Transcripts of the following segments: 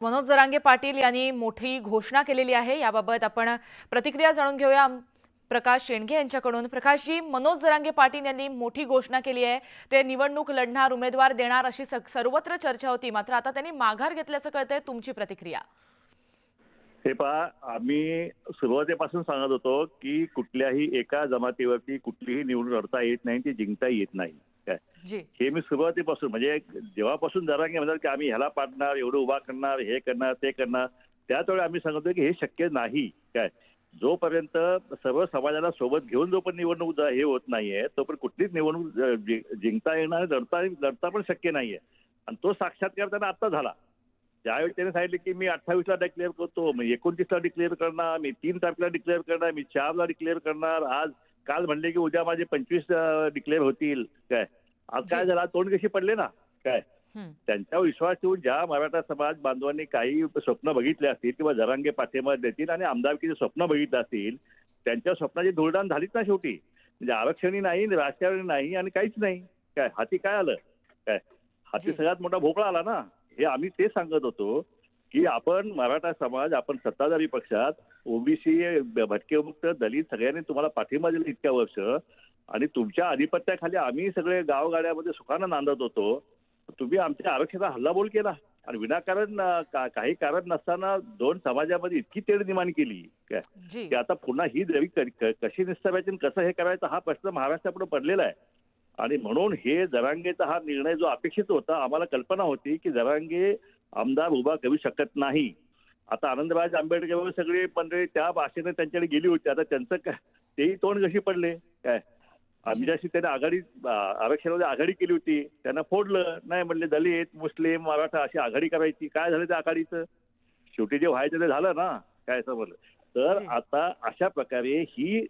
मनोज जरांगे पाटील यांनी मोठी घोषणा केलेली आहे। याबाबत आपण प्रतिक्रिया जाणून घेऊया प्रकाश शेंडगे यांच्याकडून। प्रकाशजी, मनोज जरांगे पाटील यांनी मोठी घोषणा केली आहे। ते निवडणूक लढणार, उमेदवार देणार अशी सर्वत्र चर्चा होती, मात्र आता त्यांनी माघार घेतल्याचं कळतंय। तुमची प्रतिक्रिया? हे पहा, आम्ही सुरुवातीपासून सांगत होतो की कुठल्याही एका जमातीवरती कुठलीही निवडणूक लढता येत नाही, ती जिंकता येत नाही। काय हे मी सुरुवातीपासून म्हणजे जेव्हापासून जरांगे म्हणतात की आम्ही ह्याला पाडणार, एवढं उभा करणार, हे करणार, ते करणार, त्याचवेळी आम्ही सांगतो की हे शक्य नाही। काय जोपर्यंत सर्व समाजाला सोबत घेऊन जोपर्यंत निवडणूक हे होत नाहीये, तोपर्यंत कुठलीच निवडणूक जिंकता येणार, लढता पण शक्य नाहीये। आणि तो साक्षात्कार त्यांना आता झाला। ज्यावेळी त्याने सांगितले की मी 28ला डिक्लेअर करतो, मी 29ला डिक्लेअर करणार, मी 3 तारखेला डिक्लेअर करणार, मी 4ला डिक्लेअर करणार, काल म्हणले की उद्या माझे 25 डिक्लेअर होतील। काय आज काय झाला, तोंड कशी पडले ना। काय त्यांच्यावर विश्वास ठेवून ज्या मराठा समाज बांधवांनी काही स्वप्न बघितले असतील किंवा जरांगे पाठिंबा देतील आणि आमदारकीचे स्वप्न बघितले असतील, त्यांच्या स्वप्नाची धुळदाण झालीच ना शेवटी। म्हणजे आरक्षणही नाही, राजकारणी नाही आणि काहीच नाही। काय हाती काय आलं? काय हाती सगळ्यात मोठा भोपळा आला ना। हे आम्ही ते सांगत होतो की आपण मराठा समाज, आपण सत्ताधारी पक्षात ओबीसी, भटकेमुक्त, दलित सगळ्यांनी तुम्हाला पाठिंबा दिला इतक्या वर्ष, आणि तुमच्या आधिपत्याखाली आम्ही सगळे गावगाड्यामध्ये सुखानं नांदत होतो। तुम्ही आमच्या आरक्षणाचा हल्लाबोल केला आणि विनाकारण काही कारण नसताना दोन समाजामध्ये इतकी तेढ निर्माण केली काय की आता पुन्हा ही द्रवी कशी निस्तारायची, कसं हे करायचं, हा प्रश्न महाराष्ट्रापुढे पडलेला आहे। आणि म्हणून हे जरांगेचा हा निर्णय जो अपेक्षित होता, आम्हाला कल्पना होती की जरांगे आमदार उभा करू शकत नाही। आता आनंदराज आंबेडकर सगळे मंडळी त्या भाषेने त्यांच्याकडे गेली होती, आता त्यांचं काय तेही तोंड कशी पडले। काय आमच्याशी त्याने आरक्षणामध्ये आघाडी केली होती, त्यांना फोडलं नाही, म्हणले दलित, मुस्लिम, मराठा अशी आघाडी करायची। काय झालं त्या आघाडीचं? शेवटी जे व्हायचं ते झालं ना। काय समजलं तर आता अशा प्रकारे ही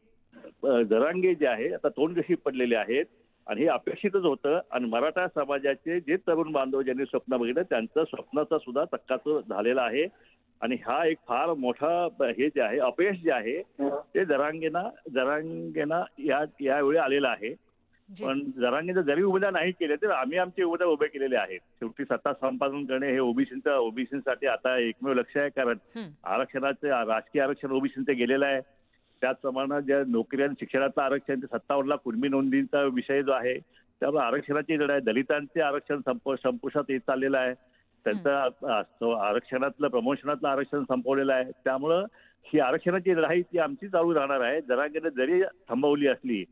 जरांगे जे आहे आता तोंड कशी पडलेले आहेत आणि हे अपेक्षितच होतं। आणि मराठा समाजाचे जे तरुण बांधव ज्यांनी स्वप्न बघितलं, त्यांचं स्वप्नाचा सुद्धा चक्काचूर झालेला आहे। आणि हा एक फार मोठा हे जे आहे अपयश जे आहे ते जरांगेना यावेळी आलेलं आहे। पण जरांगेनं जरी उमेदवार नाही केले तर आम्ही आमचे उमेदवार उभे केलेले आहेत। शेवटी सत्ता संपादन करणे हे ओबीसीसाठी आता एकमेव लक्ष्य आहे, कारण आरक्षणाचं राजकीय आरक्षण ओबीसीचं गेलेलं आहे। त्याचप्रमाणे ज्या नोकरी आणि शिक्षणाचं आरक्षण, 57ला कुणबी नोंदींचा विषय जो आहे, त्यामुळे आरक्षणाची लढाई, दलितांचे आरक्षण संपुष्टात येत चाललेलं आहे, त्यांचं आरक्षणातलं प्रमोशनातलं आरक्षण संपवलेलं आहे। त्यामुळं ही आरक्षणाची लढाई ती आमची चालू राहणार आहे। जरांगेने जरी थांबवली असली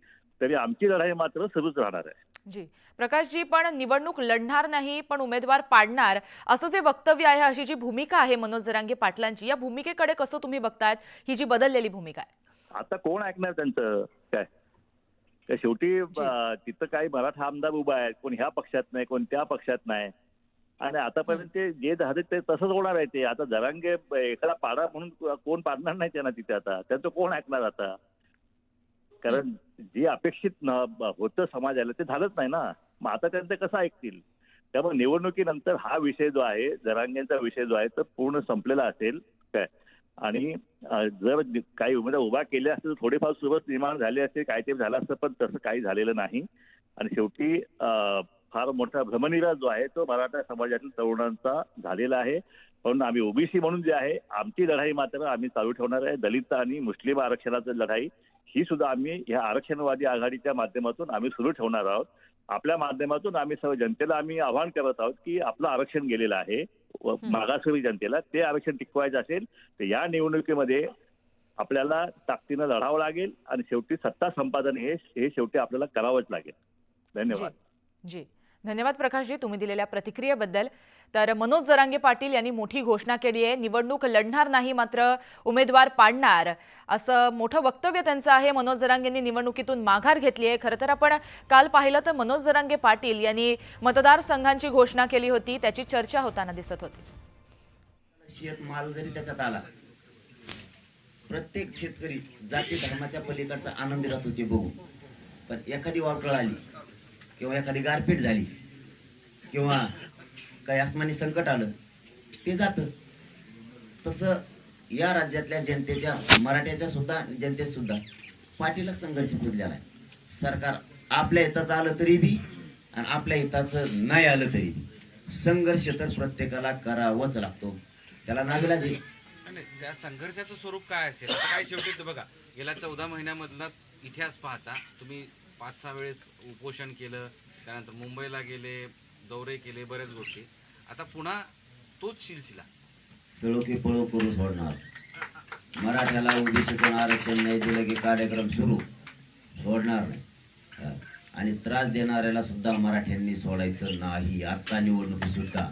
तरी आमची लढाई मात्र सुरूच राहणार आहे। जी प्रकाशजी, पण निवडणूक लढणार नाही पण उमेदवार पाडणार असं जे वक्तव्य आहे, अशी जी भूमिका आहे मनोज जरांगे पाटलांची, या भूमिकेकडे कसं तुम्ही बघतायत? ही जी बदललेली भूमिका आहे, आता कोण ऐकणार त्यांचं? काय शेवटी तिथं काही मराठा आमदार उभा आहे, कोण ह्या पक्षात नाही, कोण त्या पक्षात नाही, आणि आतापर्यंत ते जे झाले ते तसंच होणार आहे। ते आता जरांगे एखादा पाडा म्हणून कोण पाडणार नाही त्यांना तिथे, आता त्यांचं कोण ऐकणार आता? कारण जे अपेक्षित होतं समाजाला ते झालंच नाही ना। मग आता त्यांचं कसं ऐकतील? त्यामुळे निवडणुकीनंतर हा विषय जो आहे, जरांगेंचा विषय जो आहे, तो पूर्ण संपलेला असेल। काय आणि जर काही उमेदवार उभा केले असतील तर थोडेफार सुरुवात निर्माण झाले असते, काहीतरी झालं असतं, पण तसं काही झालेलं नाही। आणि शेवटी फार मोठा भ्रमनिरास जो आहे तो मराठा समाजातील तरुणांचा झालेला आहे। पण आम्ही ओबीसी म्हणून जे आहे, आमची लढाई मात्र आम्ही चालू ठेवणार आहे। दलित आणि मुस्लिम आरक्षणाची लढाई ही सुद्धा आम्ही ह्या आरक्षणवादी आघाडीच्या माध्यमातून आम्ही सुरू ठेवणार आहोत। आपल्या माध्यमातून आम्ही सर्व जनतेला आम्ही आवाहन करत आहोत की आपलं आरक्षण गेलेलं आहे, मागासवर्गीय जनतेला ते आरक्षण टिकवायचं असेल तर या निवडणुकीमध्ये आपल्याला ताकदीनं लढावं लागेल आणि शेवटी सत्ता संपादन हे शेवटी आपल्याला करावंच लागेल। धन्यवाद। जी धन्यवाद प्रकाशजी, तुम्ही दिलेल्या प्रतिक्रियेबद्दल। तर मनोज जरांगे पाटील यांनी मोठी घोषणा केली आहे, निवडणूक लढणार नाही मात्र उमेदवार पाडणार असं मोठं वक्तव्य त्यांचं आहे। मनोज जरांगेंनी निवडणुकीतून माघार घेतली आहे। खरं तर आपण काल पाहिलं तर मनोज जरांगे पाटील यांनी मतदारसंघांची घोषणा केली होती, त्याची चर्चा होताना दिसत होती। शेत माल जरी त्याच्यात आला, प्रत्येक शेतकरी जाती धर्माच्या पलीकडचा आनंदी राहत होते बघू। पण एखादी वावटळ आली किंवा एखादी गारपीट झाली किंवा काही आसमानी संकट आलं, ते जातं। तसं या राज्यातल्या जनतेच्या, मराठ्याच्या सुद्धा जनतेत सुद्धा पाटीलच संघर्ष पुजलेला आहे। सरकार आपल्या हिताचं आलं तरी बी आणि आपल्या हिताचं नाही आलं तरी संघर्ष तर प्रत्येकाला करावाच लागतो। त्याला नाविलाज आहे. नाही, त्या संघर्षाचं स्वरूप काय असेल आता काय शेवटी ते बघा, गेल्या 14 महिन्यामधला इतिहास पाहता तुम्ही 5-6 वेळेस उपोषण केलं, त्यानंतर मुंबईला गेले, दौरे केले, बऱ्याच गोष्टी. आता पुन्हा तोच सिलसिला. सळो की पळो करू सोडणार. मराठ्याला उद्देशून आरक्षण नाही दिलं की कार्यक्रम सुरू सोडणार नाही. हा. आणि त्रास देणाऱ्याला सुद्धा मराठ्यांनी सोडायचं नाही. आत्ता निवडणुकी सुद्धा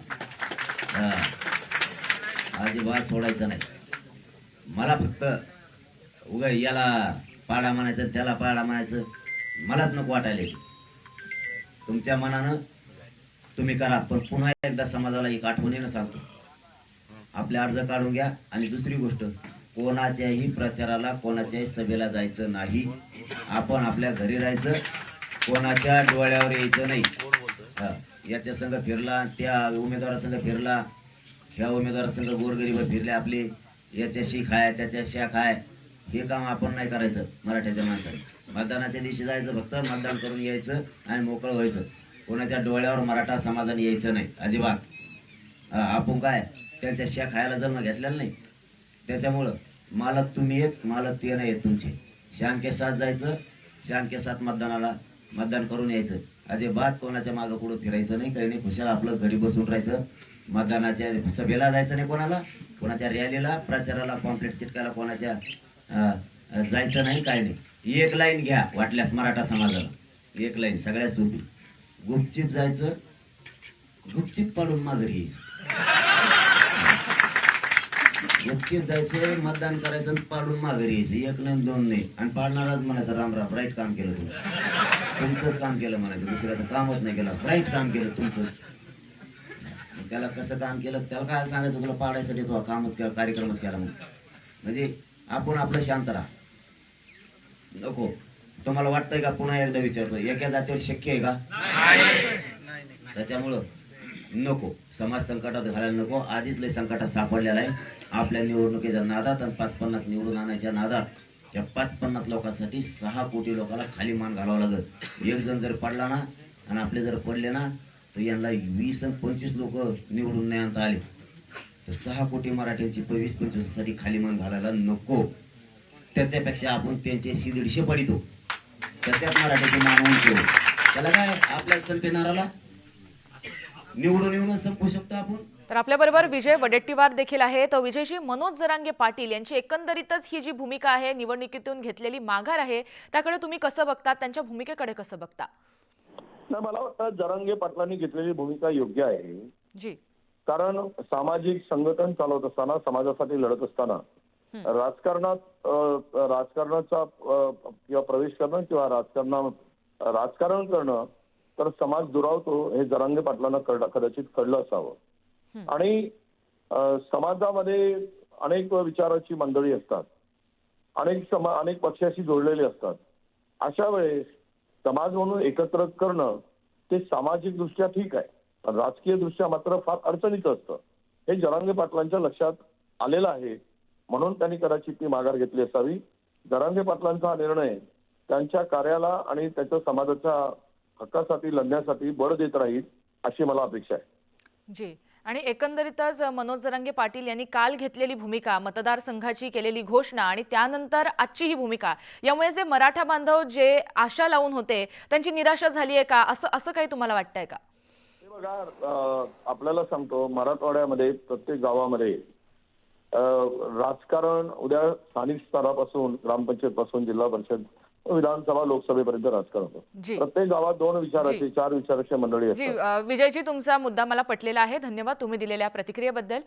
अजिबात सोडायचं नाही. मला फक्त उगा याला पाडा म्हणायचं त्याला पाडा म्हणायचं मलाच नको वाटायला. तुमच्या मनानं तुम्ही करा, पण पुन्हा एकदा समाजाला एक आठवणीनं सांगतो, आपले अर्ज काढून घ्या. आणि दुसरी गोष्ट, कोणाच्याही प्रचाराला कोणाच्याही सभेला जायचं नाही. आपण आपल्या घरी राहायचं, कोणाच्या डोळ्यावर यायचं नाही. याच्या संघ फिरला, त्या उमेदवारासंघ फिरला, ह्या उमेदवारासंघ गोरगरीब फिरले आपले, याच्याशी खाय त्याच्याशी खाय, हे काम आपण नाही करायचं. मराठ्याच्या माणसाने मतदानाच्या दिवशी जायचं, फक्त मतदान करून यायचं आणि मोकळं व्हायचं. कोणाच्या डोळ्यावर मराठा समाजाने यायचं नाही अजिबात. आपण काय त्यांच्या शिया खायला जन्म घेतलेला नाही. त्याच्यामुळं मालक तुम्ही एक, मालक ते नाही आहेत तुमचे. शान के साथ जायचं, शान के साथ मतदान करून यायचं. अजिबात कोणाच्या मागं पुढं फिरायचं नाही, काही नाही. खुशाल आपलं घरी बसून राहायचं. मतदानाच्या सभेला जायचं नाही, कोणाच्या रॅलीला, प्रचाराला, पॉम्पलेट चिटकायला कोणाच्या जायचं नाही, काय नाही. एक लाईन घ्या वाटल्यास मराठा समाजाला, एक लाईन सगळ्यात सोपी. गुपचिप जायचं, गुपचिप पाडून माघारी यायचं. गुपचिप जायचं, मतदान करायचं आणि पाडून माघारी यायचं. एक नाही दोन नाही. आणि पाडणाराच म्हणायचं राम राम, राईट काम केलं तुमचंच काम केलं म्हणायचं. दुसऱ्याचं कामच नाही केलं, राईट काम केलं तुमचंच. त्याला कसं काम केलं त्याला काय सांगायचं, तुला पाडायसाठी तो कामच केला, कार्यक्रमच केला म्हणून. म्हणजे आपण आपलं शांत राहा. नको. तुम्हाला वाटतंय का, पुन्हा एकदा विचारतो, एका जातीवर शक्य आहे का? त्याच्यामुळं नको, समाज संकटात घालायला नको. आधीच लय संकटात सापडलेला आहे. आपल्या निवडणुकीच्या नादात आणि 5-50 निवडून आणायच्या नादात त्या 5-50 लोकांसाठी 6 कोटी लोकांना खाली मान घालावं लागत. एक जण जर पडला ना आणि आपले जर पडले ना तर यांना 20 आणि 25 लोक निवडून नाही आणता आले, तर 6 कोटी मराठ्यांची 20-25 साठी खाली मान घालायला नको. त्याच्यापेक्षा आपण त्यांचे 150 पडितो, त्याच्यात मराठ्याची मान उंची. त्याला काय, आपल्या संपेनाराला निवडून येऊनच संपू शकतो आपण. तर आपल्याबरोबर विजय वडेट्टीवार देखील आहे. तर विजयजी, मनोज जरांगे पाटील यांची एकंदरीतच ही जी भूमिका आहे, निवडणुकीतून घेतलेली माघार आहे, त्याकडे तुम्ही कसं बघता, त्यांच्या भूमिकेकडे कसं बघता? नाही, मला वाटतं जरांगे पाटलांनी घेतलेली भूमिका योग्य आहे. जी. कारण सामाजिक संघटन चालवत असताना, समाजासाठी लढत असताना राजकारणाचा किंवा प्रवेश करणं किंवा राजकारण करणं तर समाज दुरावतो, हे जरांगे पाटलांना कदाचित कळलं असावं. आणि समाजामध्ये अनेक विचाराची मंडळी असतात, अनेक पक्षाशी जोडलेली असतात. अशा वेळेस समाज म्हणून एकत्र करणं ते सामाजिक दृष्ट्या ठीक आहे, पण राजकीय दृष्ट्या मात्र फार अडचणीचं असतं. हे जरांगे पाटलांच्या लक्षात आलेलं आहे, म्हणून त्यांनी कदाचित ती माघार घेतली असावी. जरांगे पाटलांचा हा निर्णय त्यांच्या कार्याला आणि त्याच्या समाजाच्या हक्कासाठी लढण्यासाठी बळ देत राहील अशी मला अपेक्षा आहे. जी. आणि एकंदरीतच मनोज जरांगे पाटील यांनी काल घेतलेली भूमिका, मतदारसंघाची केलेली घोषणा आणि त्यानंतर आजची ही भूमिका, यामुळे जे मराठा बांधव जे आशा लावून होते त्यांची निराशा झाली आहे का, असं काही तुम्हाला वाटतंय का? हे बघा, आपल्याला सांगतो, मराठवाड्यामध्ये प्रत्येक गावामध्ये राजकारण उद्या स्थानिक स्तरापासून, ग्रामपंचायत पासून जिल्हा परिषद, विधानसभा, लोकसभेपर्यंत राजकारण होतं. प्रत्येक गावात 2 विचाराचे, 4 विचाराच्या मंडळी असतात. विजयजी, तुमचा मुद्दा मला पटलेला आहे. धन्यवाद तुम्ही दिलेल्या प्रतिक्रियेबद्दल.